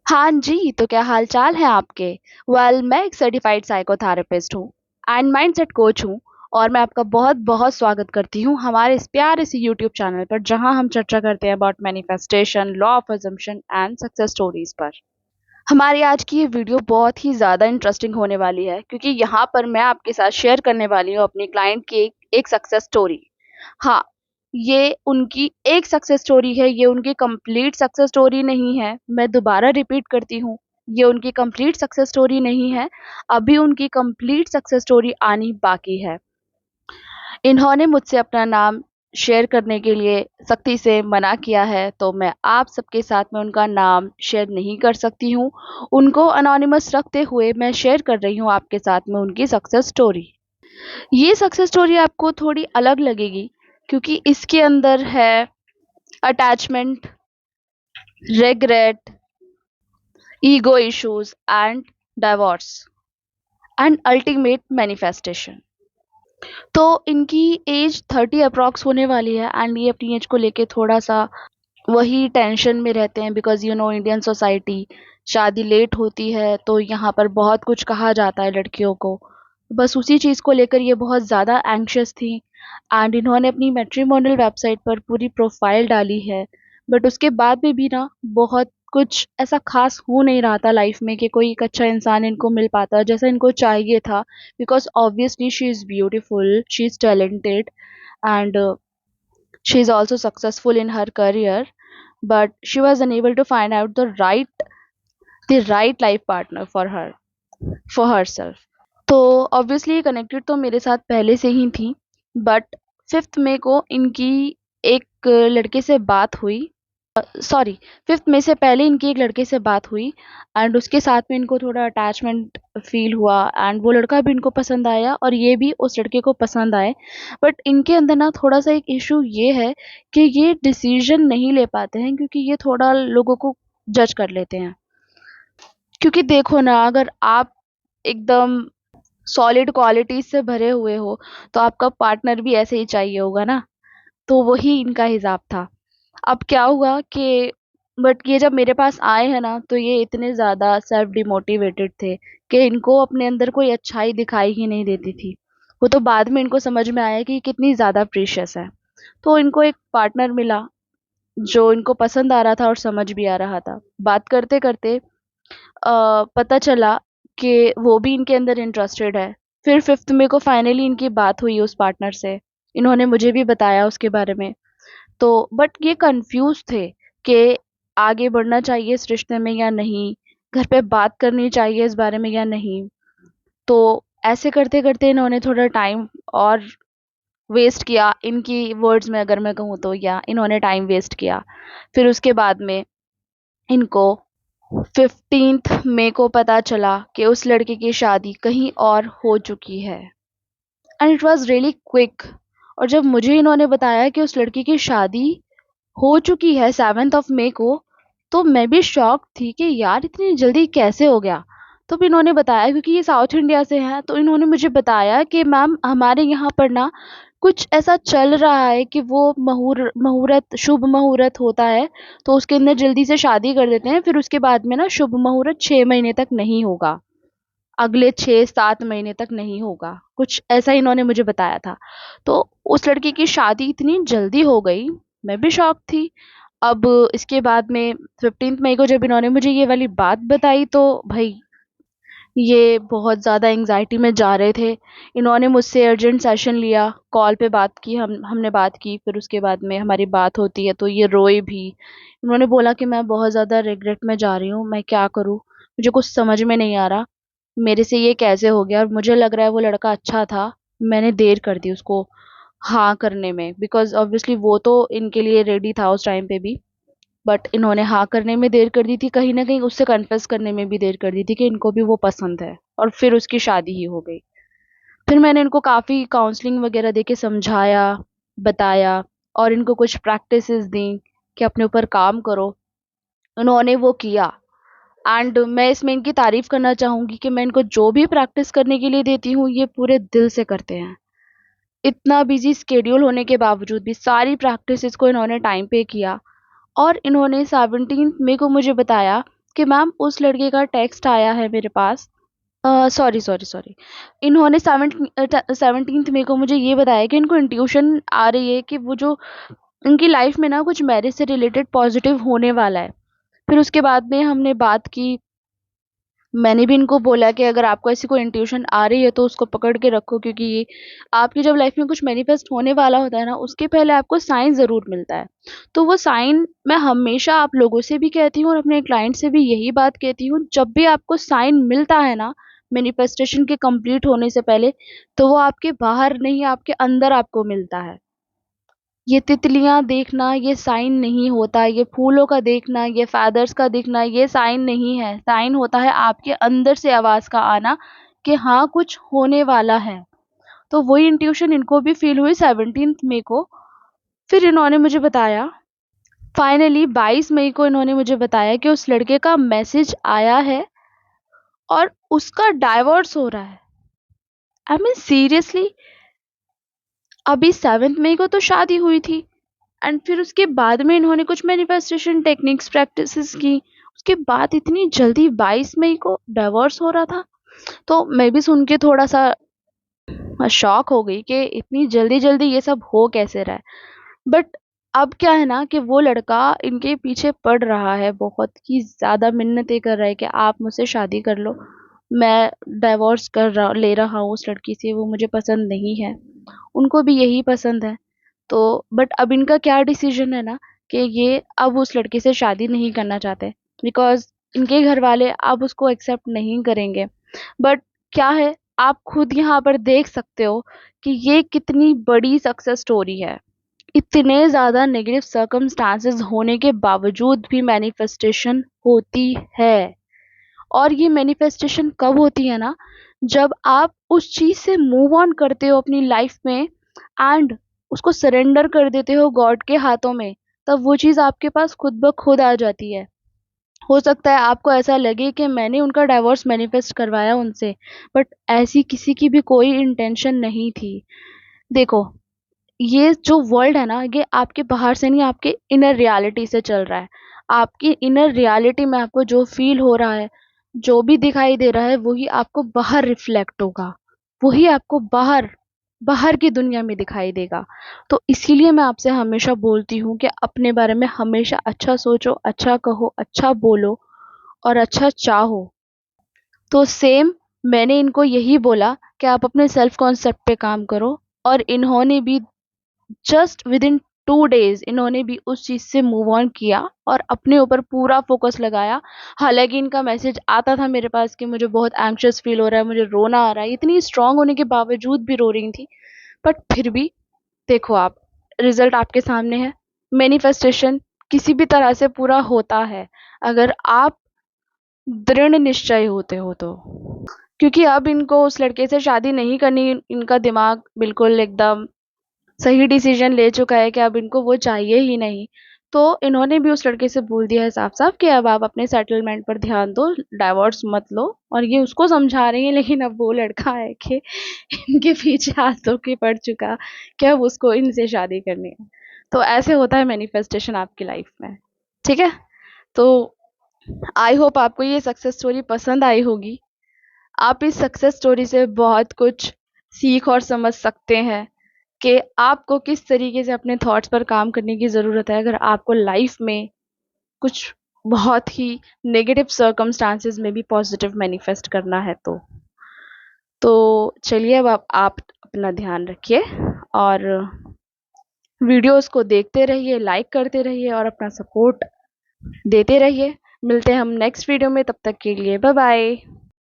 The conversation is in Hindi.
हाँ जी, तो क्या हाल-चाल है आपके? मैं एक सर्टिफाइड साइकोथेरेपिस्ट हूँ एंड माइंडसेट कोच हूँ और मैं आपका बहुत-बहुत स्वागत करती हूँ हमारे इस प्यारे से यूट्यूब चैनल पर जहाँ हम चर्चा करते हैं about manifestation, law of assumption and success stories पर। हमारी आज की ये वीडियो बहुत ही ज़्यादा इंटरेस्टिंग होने वाली है क्योंकि यहाँ पर मैं आपके साथ शेयर करने वाली हूँ अपनी क्लाइंट की एक सक्सेस स्टोरी। हाँ, ये उनकी एक सक्सेस स्टोरी है, ये उनकी कंप्लीट सक्सेस स्टोरी नहीं है। मैं दोबारा रिपीट करती हूँ, ये उनकी कंप्लीट सक्सेस स्टोरी नहीं है। अभी उनकी कंप्लीट सक्सेस स्टोरी आनी बाकी है। इन्होंने मुझसे अपना नाम शेयर करने के लिए सख्ती से मना किया है, तो मैं आप सबके साथ में उनका नाम शेयर नहीं कर सकती हूँ। उनको अनोनिमस रखते हुए मैं शेयर कर रही हूँ आपके साथ में उनकी सक्सेस स्टोरी। ये सक्सेस स्टोरी आपको थोड़ी अलग लगेगी क्योंकि इसके अंदर है attachment, regret, ego issues and divorce and ultimate manifestation. तो इनकी एज 30 अप्रॉक्स होने वाली है एंड ये अपनी एज को लेके थोड़ा सा वही टेंशन में रहते हैं बिकॉज इंडियन सोसाइटी शादी लेट होती है तो यहाँ पर बहुत कुछ कहा जाता है लड़कियों को। बस उसी चीज़ को लेकर ये बहुत ज़्यादा एंग्शियस थी एंड इन्होंने अपनी मैट्रिमोनियल वेबसाइट पर पूरी प्रोफाइल डाली है। बट उसके बाद में भी ना बहुत कुछ ऐसा खास हो नहीं रहा था लाइफ में कि कोई एक अच्छा इंसान इनको मिल पाता जैसा इनको चाहिए था। Because obviously she is beautiful, she is talented and she is also successful in her career, but she was unable to find out the right life partner for herself. तो ऑब्वियसली कनेक्टेड तो मेरे साथ पहले से ही थी, बट 5th मई को इनकी एक लड़के से बात हुई। सॉरी, 5th मई से पहले इनकी एक लड़के से बात हुई एंड उसके साथ में इनको थोड़ा अटैचमेंट फील हुआ एंड वो लड़का भी इनको पसंद आया और ये भी उस लड़के को पसंद आए। बट इनके अंदर ना थोड़ा सा एक इशू ये है कि ये डिसीजन नहीं ले पाते हैं क्योंकि ये थोड़ा लोगों को जज कर लेते हैं। क्योंकि देखो ना, अगर आप एकदम सॉलिड क्वालिटीज से भरे हुए हो तो आपका पार्टनर भी ऐसे ही चाहिए होगा ना। तो वही इनका हिसाब था। अब क्या हुआ कि बट ये जब मेरे पास आए हैं ना तो ये इतने ज़्यादा सेल्फ डिमोटिवेटेड थे कि इनको अपने अंदर कोई अच्छाई दिखाई ही नहीं देती थी। वो तो बाद में इनको समझ में आया कि ये कितनी ज़्यादा प्रीशियस है। तो इनको एक पार्टनर मिला जो इनको पसंद आ रहा था और समझ भी आ रहा था। बात करते करते पता चला कि वो भी इनके अंदर इंटरेस्टेड है। फिर 5th मई को फाइनली इनकी बात हुई उस पार्टनर से। इन्होंने मुझे भी बताया उसके बारे में। तो बट ये कंफ्यूज थे कि आगे बढ़ना चाहिए इस रिश्ते में या नहीं, घर पे बात करनी चाहिए इस बारे में या नहीं। तो ऐसे करते करते इन्होंने थोड़ा टाइम और वेस्ट किया, इनकी वर्ड्स में अगर मैं कहूँ तो, या इन्होंने टाइम वेस्ट किया। फिर उसके बाद में इनको 15th मई को पता चला कि उस लड़के की शादी कहीं और हो चुकी है and it was really quick. और जब मुझे इन्होंने बताया कि उस लड़की की शादी हो चुकी है 7th ऑफ मई को, तो मैं भी शॉक थी कि यार इतनी जल्दी कैसे हो गया। तो फिर इन्होंने बताया क्योंकि ये साउथ इंडिया से हैं, तो इन्होंने मुझे बताया कि मैम हमारे यहाँ पर ना कुछ ऐसा चल रहा है कि वो मुहूर्त, शुभ मुहूर्त होता है तो उसके अंदर जल्दी से शादी कर देते हैं। फिर उसके बाद में ना शुभ मुहूर्त 6 महीने तक नहीं होगा, अगले 6-7 महीने तक नहीं होगा, कुछ ऐसा इन्होंने मुझे बताया था। तो उस लड़की की शादी इतनी जल्दी हो गई, मैं भी शॉक थी। अब इसके बाद में 15th मई को जब इन्होंने मुझे ये वाली बात बताई तो भाई ये बहुत ज़्यादा एंग्जाइटी में जा रहे थे। इन्होंने मुझसे अर्जेंट सेशन लिया, कॉल पे बात की, हमने बात की। फिर उसके बाद में हमारी बात होती है तो ये रोए भी। इन्होंने बोला कि मैं बहुत ज़्यादा रिग्रेट में जा रही हूँ, मैं क्या करूँ, मुझे कुछ समझ में नहीं आ रहा, मेरे से ये कैसे हो गया और मुझे लग रहा है वो लड़का अच्छा था, मैंने देर कर दी उसको हाँ करने में। बिकॉज़ ऑब्वियसली वो तो इनके लिए रेडी था उस टाइम पे भी, बट इन्होंने हाँ करने में देर कर दी थी, कहीं न कहीं उससे कन्फेस करने में भी देर कर दी थी कि इनको भी वो पसंद है, और फिर उसकी शादी ही हो गई। फिर मैंने इनको काफ़ी काउंसलिंग वगैरह देके समझाया, बताया और इनको कुछ प्रैक्टिसेस दी कि अपने ऊपर काम करो। उन्होंने वो किया एंड मैं इसमें इनकी तारीफ़ करना चाहूँगी कि मैं इनको जो भी प्रैक्टिस करने के लिए देती हूँ, ये पूरे दिल से करते हैं। इतना बिज़ी शेड्यूल होने के बावजूद भी सारी प्रैक्टिसेस को इन्होंने टाइम पे किया और इन्होंने 17th मई को मुझे बताया कि मैम उस लड़के का टेक्स्ट आया है मेरे पास। Sorry, sorry, sorry. इन्होंने 17th मई को मुझे ये बताया कि इनको इंट्यूशन आ रही है कि वो जो उनकी लाइफ में ना कुछ मैरिज से रिलेटेड पॉजिटिव होने वाला है। फिर उसके बाद में हमने बात की। मैंने भी इनको बोला कि अगर आपको ऐसी कोई इंट्यूशन आ रही है तो उसको पकड़ के रखो, क्योंकि ये आपकी जब लाइफ में कुछ मैनिफेस्ट होने वाला होता है ना, उसके पहले आपको साइन ज़रूर मिलता है। तो वो साइन मैं हमेशा आप लोगों से भी कहती हूँ और अपने क्लाइंट से भी यही बात कहती हूँ, जब भी आपको साइन मिलता है ना मैनिफेस्टेशन के कंप्लीट होने से पहले, तो वो आपके बाहर नहीं, आपके अंदर आपको मिलता है। ये तितलियाँ देखना ये साइन नहीं होता, ये फूलों का देखना, ये फेदर्स का दिखना ये साइन नहीं है। साइन होता है आपके अंदर से आवाज़ का आना कि हाँ, कुछ होने वाला है। तो वही इंट्यूशन इनको भी फ़ील हुई 17th मई को। फिर इन्होंने मुझे बताया, फाइनली 22 मई को इन्होंने मुझे बताया कि उस लड़के का मैसेज आया है और उसका डाइवोर्स हो रहा है। आई मीन सीरियसली, अभी 7th मई को तो शादी हुई थी एंड फिर उसके बाद में इन्होंने कुछ मैनिफेस्टेशन टेक्निक्स प्रैक्टिसेस की। उसके बाद इतनी जल्दी 22 मई को डाइवोर्स हो रहा था। तो मैं भी सुन के थोड़ा सा शॉक हो गई कि इतनी जल्दी जल्दी ये सब हो कैसे रहा है। बट अब क्या है ना कि वो लड़का इनके पीछे पड़ रहा है, बहुत ही ज़्यादा मिन्नतें कर रहा है कि आप मुझसे शादी कर लो, मैं डाइवोर्स ले रहा हूँ उस लड़की से, वो मुझे पसंद नहीं है। उनको भी यही पसंद है। तो बट अब इनका क्या डिसीजन है ना कि ये अब उस लड़के से शादी नहीं करना चाहते, बिकॉज इनके घर वाले अब उसको एक्सेप्ट नहीं करेंगे। बट क्या है, आप खुद यहाँ पर देख सकते हो कि ये कितनी बड़ी सक्सेस स्टोरी है। इतने ज़्यादा नेगेटिव सर्कमस्टांसेस होने के बावजूद भी मैनिफेस्टेशन होती है। और ये मैनिफेस्टेशन कब होती है ना, जब आप उस चीज़ से मूव ऑन करते हो अपनी लाइफ में एंड उसको सरेंडर कर देते हो गॉड के हाथों में, तब वो चीज़ आपके पास खुद ब खुद आ जाती है। हो सकता है आपको ऐसा लगे कि मैंने उनका डाइवोर्स मैनिफेस्ट करवाया उनसे, बट ऐसी किसी की भी कोई इंटेंशन नहीं थी। देखो, ये जो वर्ल्ड है ना, ये आपके बाहर से नहीं, आपके इनर रियलिटी से चल रहा है। आपकी इनर रियलिटी में आपको जो फील हो रहा है, जो भी दिखाई दे रहा है, वही आपको बाहर रिफ्लेक्ट होगा, वही आपको बाहर बाहर की दुनिया में दिखाई देगा। तो इसीलिए मैं आपसे हमेशा बोलती हूँ कि अपने बारे में हमेशा अच्छा सोचो, अच्छा कहो, अच्छा बोलो और अच्छा चाहो। तो सेम मैंने इनको यही बोला कि आप अपने सेल्फ कॉन्सेप्ट पे काम करो, और इन्होंने भी जस्ट विद इन 2 डेज इन्होंने भी उस चीज़ से मूव ऑन किया और अपने ऊपर पूरा फोकस लगाया। हालांकि इनका मैसेज आता था मेरे पास कि मुझे बहुत एंग्शियस फील हो रहा है, मुझे रोना आ रहा है, इतनी स्ट्रांग होने के बावजूद भी रो रही थी। बट फिर भी देखो आप, रिजल्ट आपके सामने है। मैनिफेस्टेशन किसी भी तरह से पूरा होता है अगर आप दृढ़ निश्चय होते हो तो। क्योंकि अब इनको उस लड़के से शादी नहीं करनी, इनका दिमाग बिल्कुल एकदम सही डिसीजन ले चुका है कि अब इनको वो चाहिए ही नहीं। तो इन्होंने भी उस लड़के से बोल दिया है साफ-साफ कि अब आप अपने सेटलमेंट पर ध्यान दो, डाइवोर्स मत लो। और ये उसको समझा रही हैं, लेकिन अब वो लड़का है कि इनके पीछे हाथ धो के पड़ चुका कि अब उसको इनसे शादी करनी है। तो ऐसे होता है मैनिफेस्टेशन आपकी लाइफ में। ठीक है? तो आई होप आपको ये सक्सेस स्टोरी पसंद आई होगी। आप इस सक्सेस स्टोरी से बहुत कुछ सीख और समझ सकते हैं कि आपको किस तरीके से अपने थॉट्स पर काम करने की ज़रूरत है, अगर आपको लाइफ में कुछ बहुत ही नेगेटिव सर्कमस्टांसेस में भी पॉजिटिव मैनिफेस्ट करना है तो चलिए, अब आप अपना ध्यान रखिए और वीडियोस को देखते रहिए, लाइक करते रहिए और अपना सपोर्ट देते रहिए। मिलते हैं हम नेक्स्ट वीडियो में, तब तक के लिए बाय बाय।